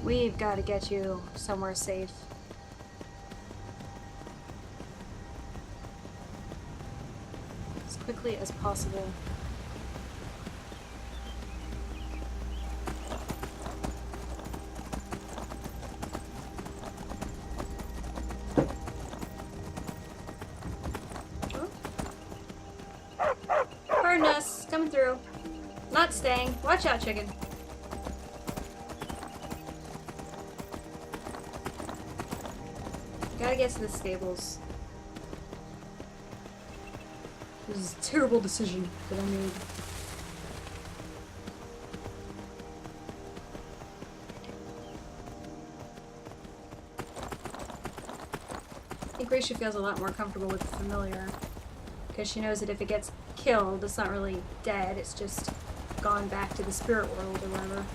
We've got to get you somewhere safe. As quickly as possible. Bird nest coming through. Not staying. Watch out, chicken. Gotta get to the stables. This is a terrible decision that I made. I think Reesha feels a lot more comfortable with the familiar. Because she knows that if it gets killed, it's not really dead, it's just gone back to the spirit world or whatever.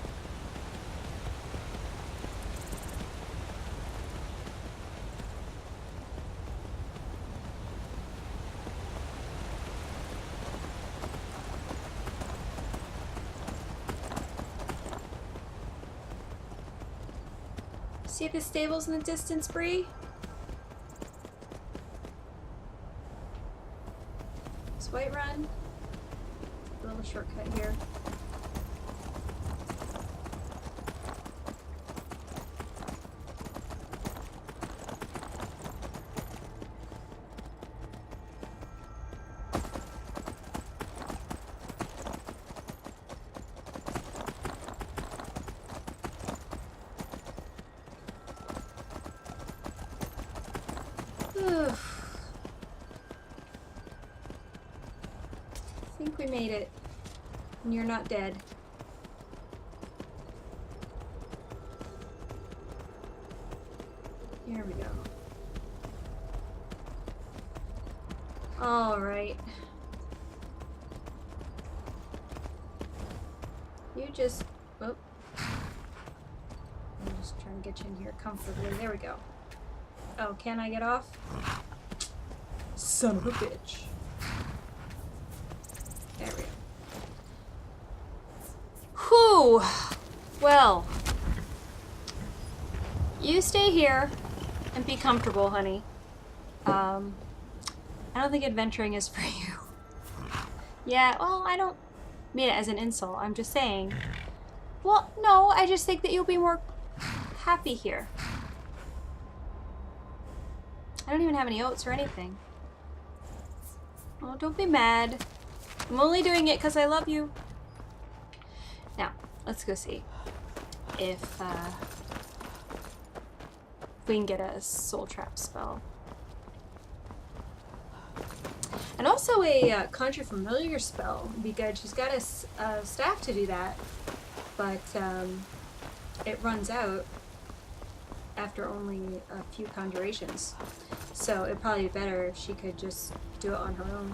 See the stables in the distance, Bree? It's Whiterun. A little shortcut here. I think we made it. And you're not dead. Here we go. Alright. You just... Oh. I'm just trying to get you in here comfortably. There we go. Oh, can I get off? Son of a bitch. There we go. Whew! Well. You stay here and be comfortable, honey. I don't think adventuring is for you. Yeah, well, I don't mean it as an insult. I'm just saying. Well, no, I just think that you'll be more happy here. I don't even have any oats or anything. Oh, don't be mad. I'm only doing it because I love you. Now, let's go see if we can get a soul trap spell. And also a conjure familiar spell would be good. She's got a staff to do that, but it runs out after only a few conjurations. So it'd probably be better if she could just do it on her own.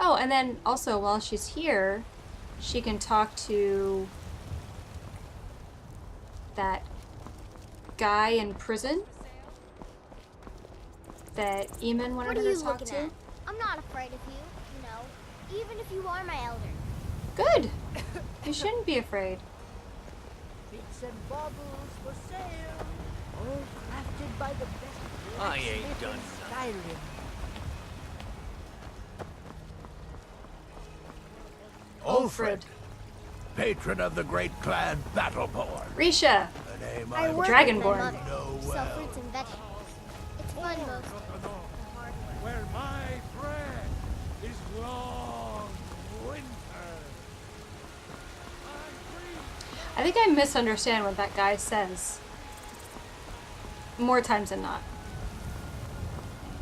Oh, and then also while she's here, she can talk to that guy in prison that Imm wanted her to talk to. At? I'm not afraid of you, you know, even if you are my elder. Good. You shouldn't be afraid. Bits and baubles for sale, all crafted by the best. I ain't done Skyrim. Ulfred, patron of the great clan Battleborn. Reesha, A name I I work Dragonborn. with my mother, know sell well. fruits and vegetables. It's fun most of the hard work. Where my bread is long winter. I think I misunderstand what that guy says. More times than not.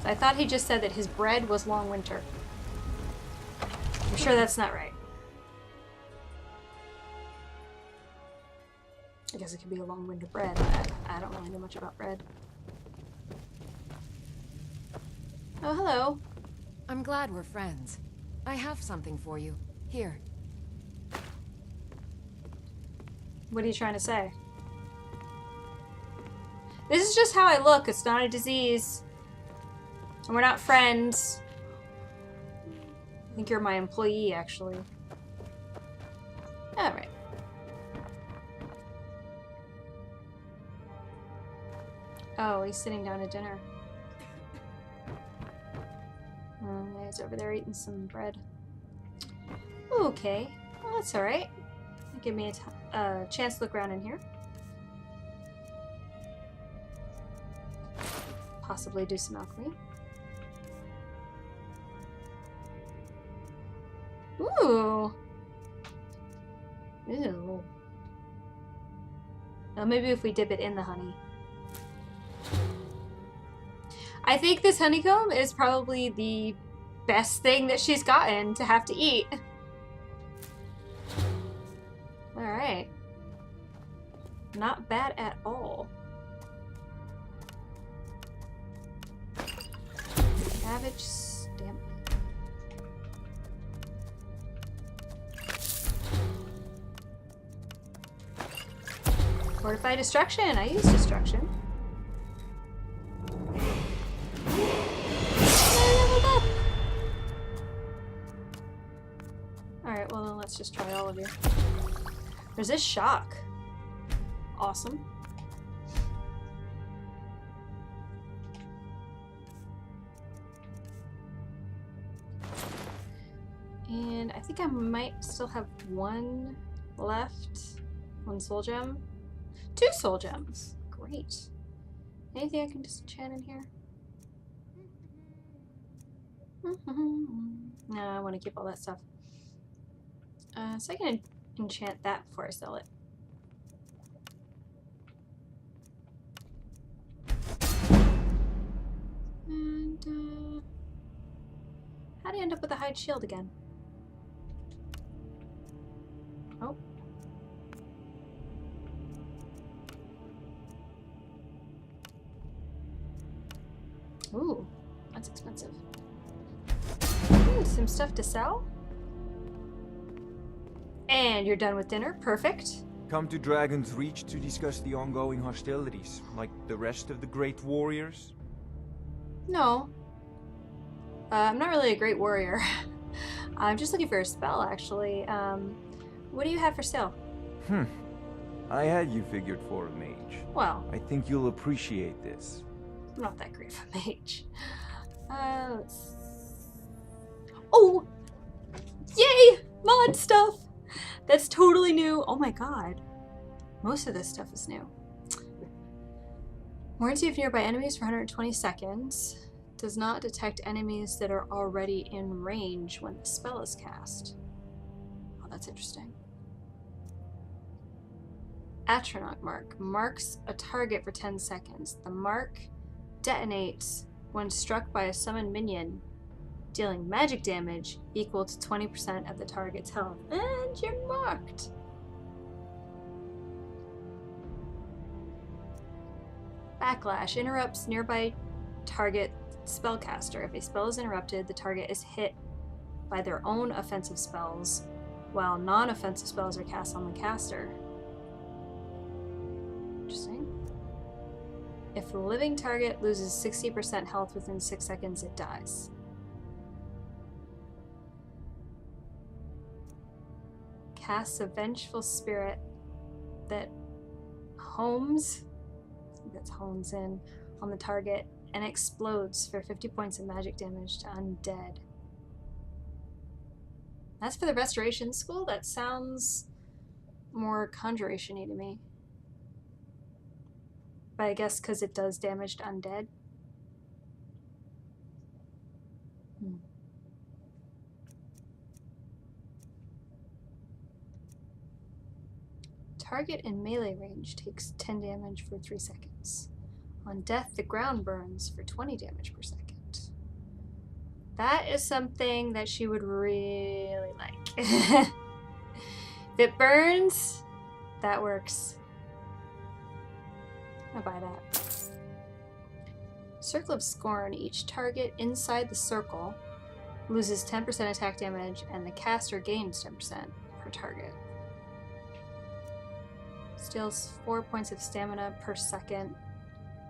I thought he just said that his bread was long winter. I'm sure that's not right. I guess it could be a long winter bread. I don't really know much about bread. Oh, hello. I'm glad we're friends. I have something for you. Here. What are you trying to say? This is just how I look. It's not a disease. And we're not friends. I think you're my employee, actually. Alright. Oh, he's sitting down to dinner. Oh, yeah, he's over there eating some bread. Okay. Well, that's alright. Give me a chance to look around in here. Possibly do some alchemy. Ooh. Ew. Well, maybe if we dip it in the honey. I think this honeycomb is probably the best thing that she's gotten to have to eat. Alright. Not bad at all. Cabbage stamp. Fortify destruction. I use destruction. Alright, well then let's just try all of you. There's this shock. Awesome. And I think I might still have one left. One soul gem. 2 soul gems. Great. Anything I can disenchant in here? No, I want to keep all that stuff. So I can enchant that before I sell it. And, how do you end up with a hide shield again? Oh. Ooh, that's expensive. Ooh, some stuff to sell. And you're done with dinner. Perfect. Come to Dragon's Reach to discuss the ongoing hostilities, like the rest of the great warriors? No. I'm not really a great warrior. I'm just looking for a spell, actually. What do you have for sale? I had you figured for a mage. Well, I think you'll appreciate this. I'm not that great of a mage. Oh! Yay! Mod stuff! That's totally new. Oh my god. Most of this stuff is new. Warranty of nearby enemies for 120 seconds. Does not detect enemies that are already in range when the spell is cast. Oh, that's interesting. Atronach mark. Marks a target for 10 seconds. The mark detonates when struck by a summoned minion, dealing magic damage equal to 20% of the target's health. And you're marked. Backlash. Interrupts nearby target spellcaster. If a spell is interrupted, the target is hit by their own offensive spells, while non-offensive spells are cast on the caster. Interesting. If the living target loses 60% health within 6 seconds, it dies. Casts a vengeful spirit that homes, I think that's hones in, on the target and explodes for 50 points of magic damage to undead. That's for the restoration school? That sounds more conjuration-y to me. But I guess because it does damage to undead. Target in melee range takes 10 damage for 3 seconds. On death, the ground burns for 20 damage per second. That is something that she would really like. If it burns, that works. I'll buy that. Circle of Scorn. Each target inside the circle loses 10% attack damage, and the caster gains 10% per target. Steals 4 points of stamina per second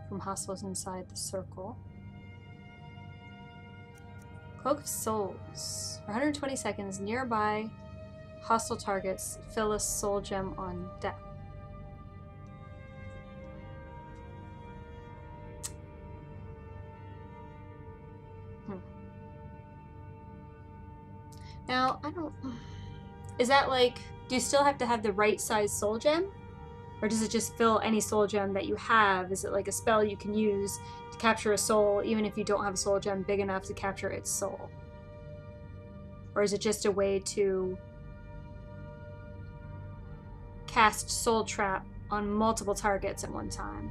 from hostiles inside the circle. Cloak of Souls. For 120 seconds, nearby hostile targets fill a soul gem on deck. Now, I don't... Is that like... Do you still have to have the right size soul gem? Or does it just fill any soul gem that you have? Is it like a spell you can use to capture a soul even if you don't have a soul gem big enough to capture its soul? Or is it just a way to cast Soul Trap on multiple targets at one time?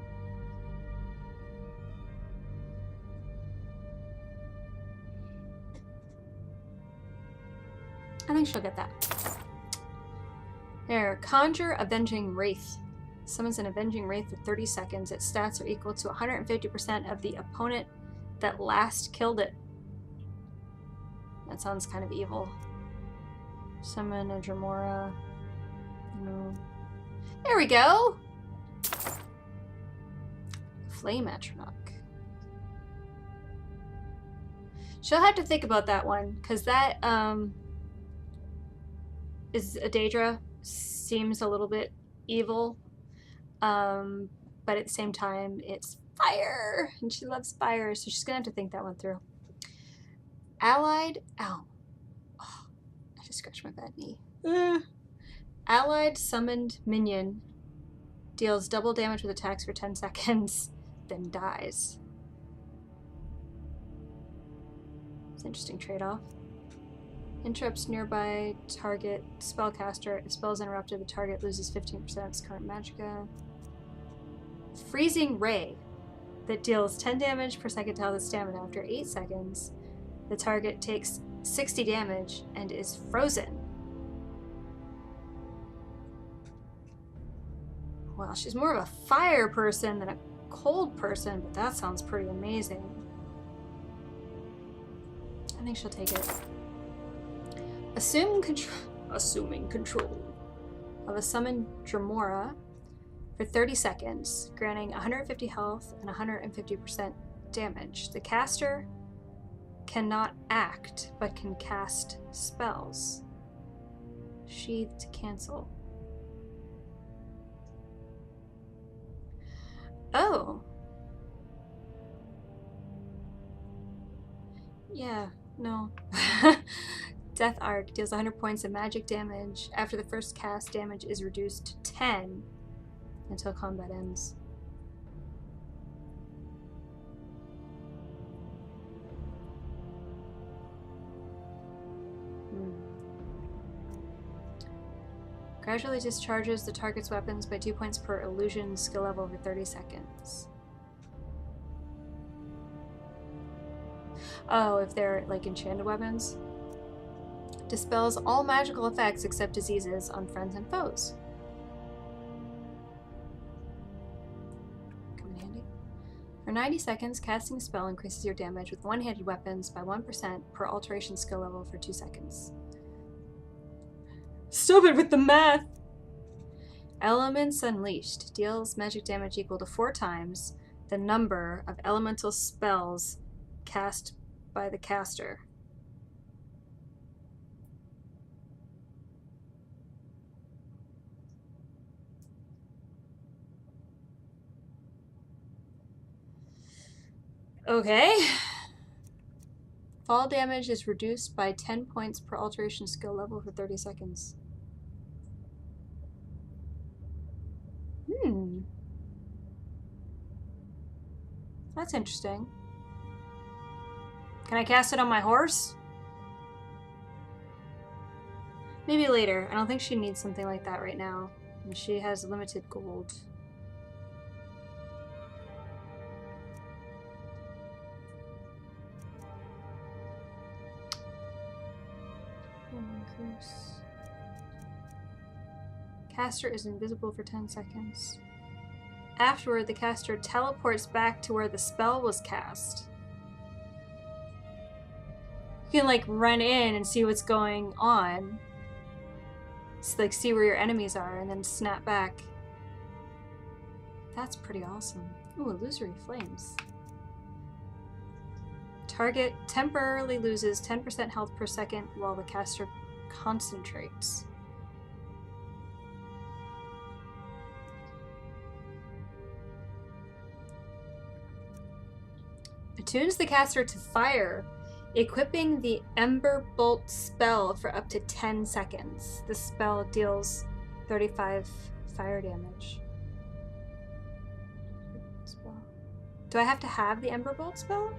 I think she'll get that. There, Conjure Avenging Wraith. Summons an Avenging Wraith for 30 seconds. Its stats are equal to 150% of the opponent that last killed it. That sounds kind of evil. Summon a Dremora. No. There we go! Flame Atronach. She'll have to think about that one, because that, is a Daedra. Seems a little bit evil. But at the same time, it's fire! And she loves fire, so she's gonna have to think that one through. Allied... Ow. Oh, I just scratched my bad knee. Allied summoned minion deals double damage with attacks for 10 seconds, then dies. It's an interesting trade-off. Interrupts nearby target spellcaster. If spell is interrupted, the target loses 15% of its current magicka. Freezing Ray that deals 10 damage per second to health and stamina. After 8 seconds, the target takes 60 damage and is frozen. Well, she's more of a fire person than a cold person, but that sounds pretty amazing. I think she'll take it. Assuming control of a summoned Dremora for 30 seconds, granting 150 health and 150% damage. The caster cannot act, but can cast spells. Sheath to cancel. Oh. Yeah, no. Death Arc deals 100 points of magic damage. After the first cast, damage is reduced to 10 until combat ends. Gradually discharges the target's weapons by 2 points per illusion skill level for 30 seconds. Oh, if they're like enchanted weapons. Dispels all magical effects except diseases on friends and foes. Come in handy. For 90 seconds, casting a spell increases your damage with one-handed weapons by 1% per alteration skill level for 2 seconds. Stop it with the math! Elements Unleashed deals magic damage equal to 4 times the number of elemental spells cast by the caster. Okay. Fall damage is reduced by 10 points per alteration skill level for 30 seconds. That's interesting. Can I cast it on my horse? Maybe later. I don't think she needs something like that right now. And she has limited gold. Caster is invisible for 10 seconds. Afterward, the caster teleports back to where the spell was cast. You can like run in and see what's going on. So, like see where your enemies are and then snap back That's pretty awesome. Ooh, illusory flames. Target temporarily loses 10% health per second while the caster concentrates. Attunes the caster to fire, equipping the Ember Bolt spell for up to 10 seconds. The spell deals 35 fire damage. Do I have to have the Ember Bolt spell?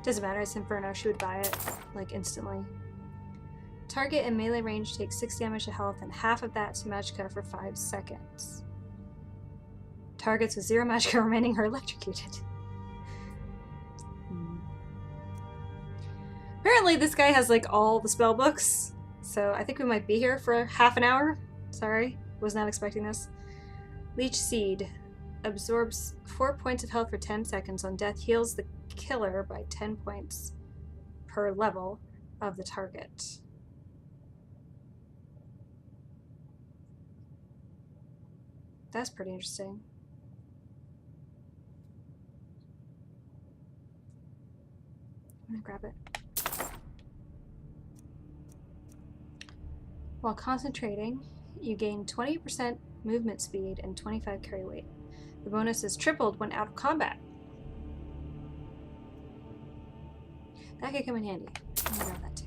Doesn't matter, it's Inferno. She would buy it, like, instantly. Target in melee range takes 6 damage to health and half of that to magicka for 5 seconds. Targets with 0 magicka remaining are electrocuted. Apparently this guy has, like, all the spell books, so I think we might be here for half an hour. Sorry, was not expecting this. Leech Seed. Absorbs 4 points of health for 10 seconds. On death, heals the killer by 10 points per level of the target. That's pretty interesting. I'm gonna grab it. While concentrating, you gain 20% movement speed and 25 carry weight. The bonus is tripled when out of combat. That could come in handy. I'm gonna grab that too.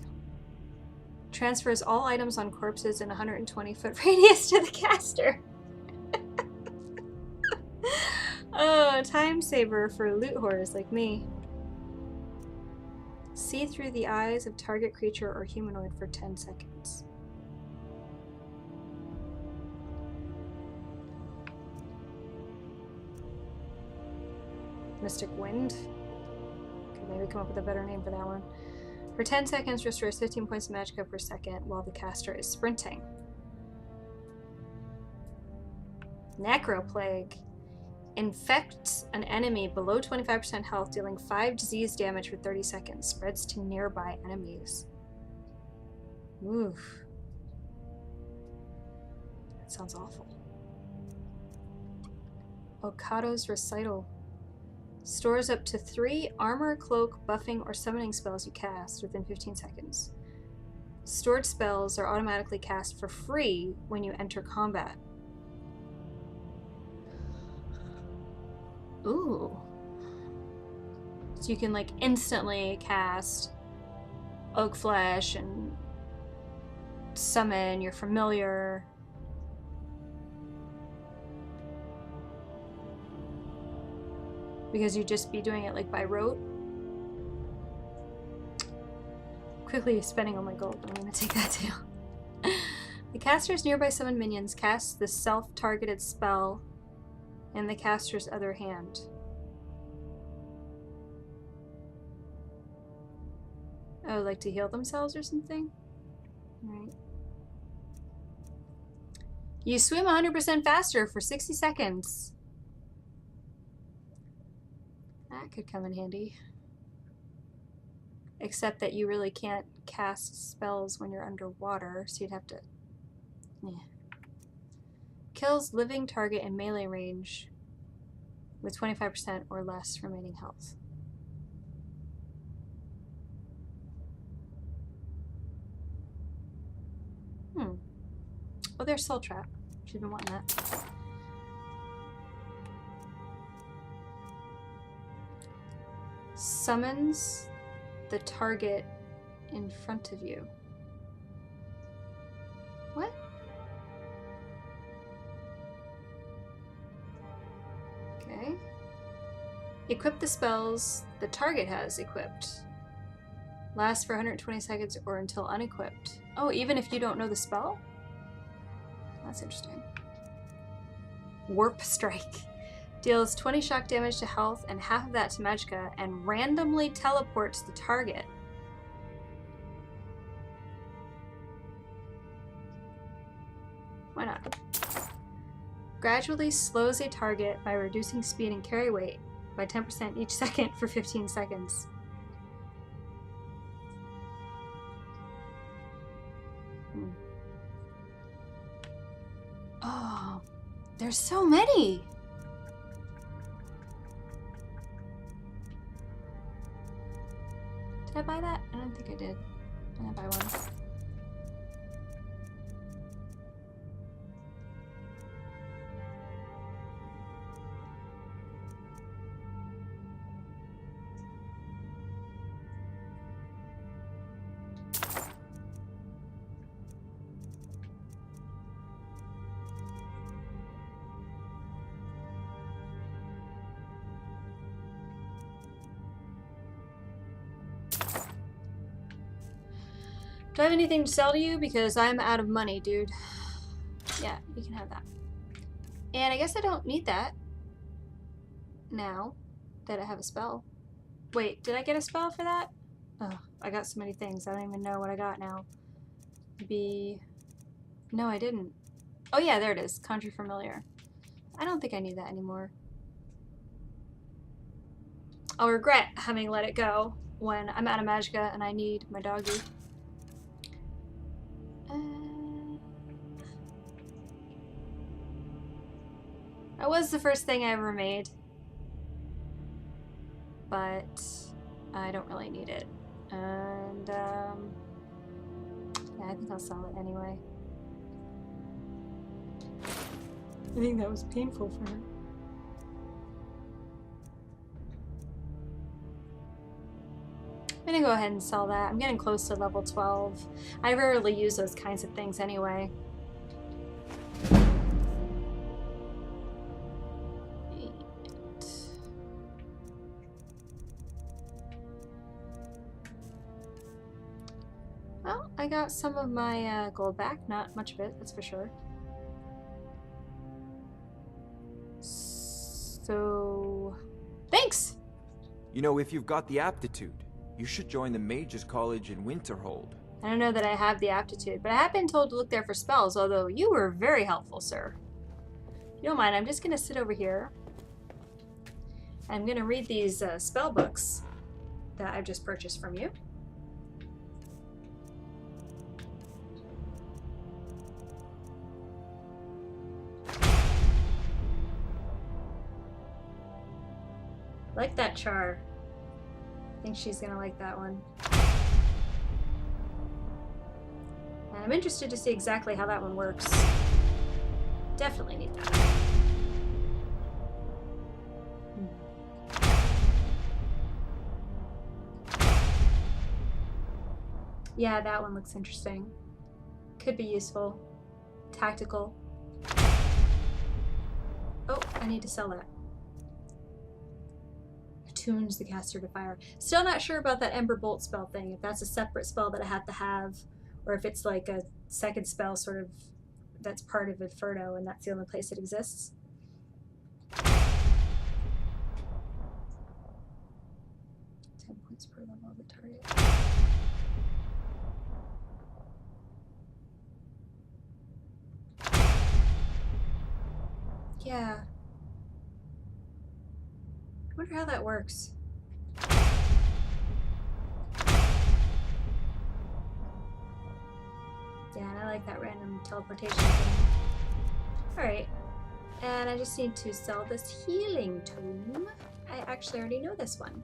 Transfers all items on corpses in 120-foot radius to the caster. Oh, time saver for loot whores like me. See through the eyes of target creature or humanoid for 10 seconds. Mystic Wind. Could maybe come up with a better name for that one. For 10 seconds, restores 15 points of magicka per second while the caster is sprinting. Necroplague. Infects an enemy below 25% health, dealing 5 disease damage for 30 seconds. Spreads to nearby enemies. Oof. That sounds awful. Okado's Recital. Stores up to 3 armor, cloak, buffing, or summoning spells you cast within 15 seconds. Stored spells are automatically cast for free when you enter combat. Ooh. So you can, like, instantly cast Oak Flesh and summon your familiar. Because you'd just be doing it, like, by rote. Quickly spending all my gold, but I'm gonna take that too. The caster's nearby summoned minions cast the self-targeted spell in the caster's other hand. Oh, like to heal themselves or something? Right. You swim 100% faster for 60 seconds. That could come in handy. Except that you really can't cast spells when you're underwater, so you'd have to... Yeah. Kills living target in melee range with 25% or less remaining health. Oh, there's Soul Trap. She's been wanting that. Summons the target in front of you. What? Okay. Equip the spells the target has equipped. Lasts for 120 seconds or until unequipped. Oh, even if you don't know the spell? That's interesting. Warp Strike. Deals 20 shock damage to health and half of that to magicka and randomly teleports the target. Why not? Gradually slows a target by reducing speed and carry weight by 10% each second for 15 seconds. Oh, there's so many! I buy that? I don't think I did. I didn't buy one. Do I have anything to sell to you? Because I'm out of money, dude. Yeah, you can have that. And I guess I don't need that now that I have a spell. Wait, did I get a spell for that? Oh, I got so many things. I don't even know what I got now. No, I didn't. Oh yeah, there it is. Conjure Familiar. I don't think I need that anymore. I'll regret having let it go when I'm out of magicka and I need my doggy. That was the first thing I ever made, but I don't really need it. And yeah, I think I'll sell it anyway. I think that was painful for her. I'm gonna go ahead and sell that. I'm getting close to level 12. I rarely use those kinds of things anyway. Well, I got some of my gold back. Not much of it, that's for sure. So, thanks! You know, if you've got the aptitude, you should join the Mages College in Winterhold. I don't know that I have the aptitude, but I have been told to look there for spells, although you were very helpful, sir. If you don't mind, I'm just going to sit over here. I'm going to read these spell books that I've just purchased from you. Like that char. I think she's gonna like that one. And I'm interested to see exactly how that one works. Definitely need that. Yeah, that one looks interesting. Could be useful. Tactical. Oh, I need to sell that. Attunes the caster to fire. Still not sure about that Ember Bolt spell thing. If that's a separate spell that I have to have, or if it's like a second spell sort of that's part of Inferno and that's the only place it exists. 10 points per level of the target. Yeah. I wonder how that works. Yeah, and I like that random teleportation thing. Alright. And I just need to sell this healing tome. I actually already know this one.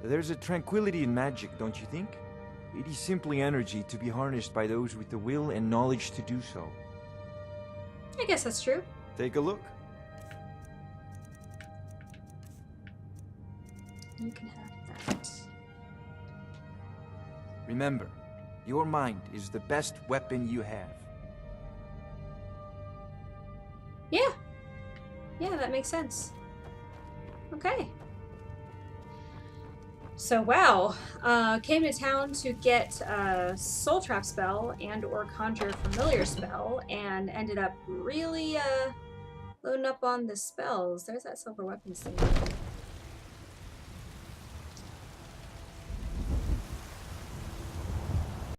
There's a tranquility in magic, don't you think? It is simply energy to be harnessed by those with the will and knowledge to do so. I guess that's true. Take a look. You can have that. Remember, your mind is the best weapon you have. Yeah. Yeah, that makes sense. Okay. So, wow. Came to town to get a Soul Trap spell and or Conjure Familiar spell, and ended up really loading up on the spells. There's that silver weapons thing.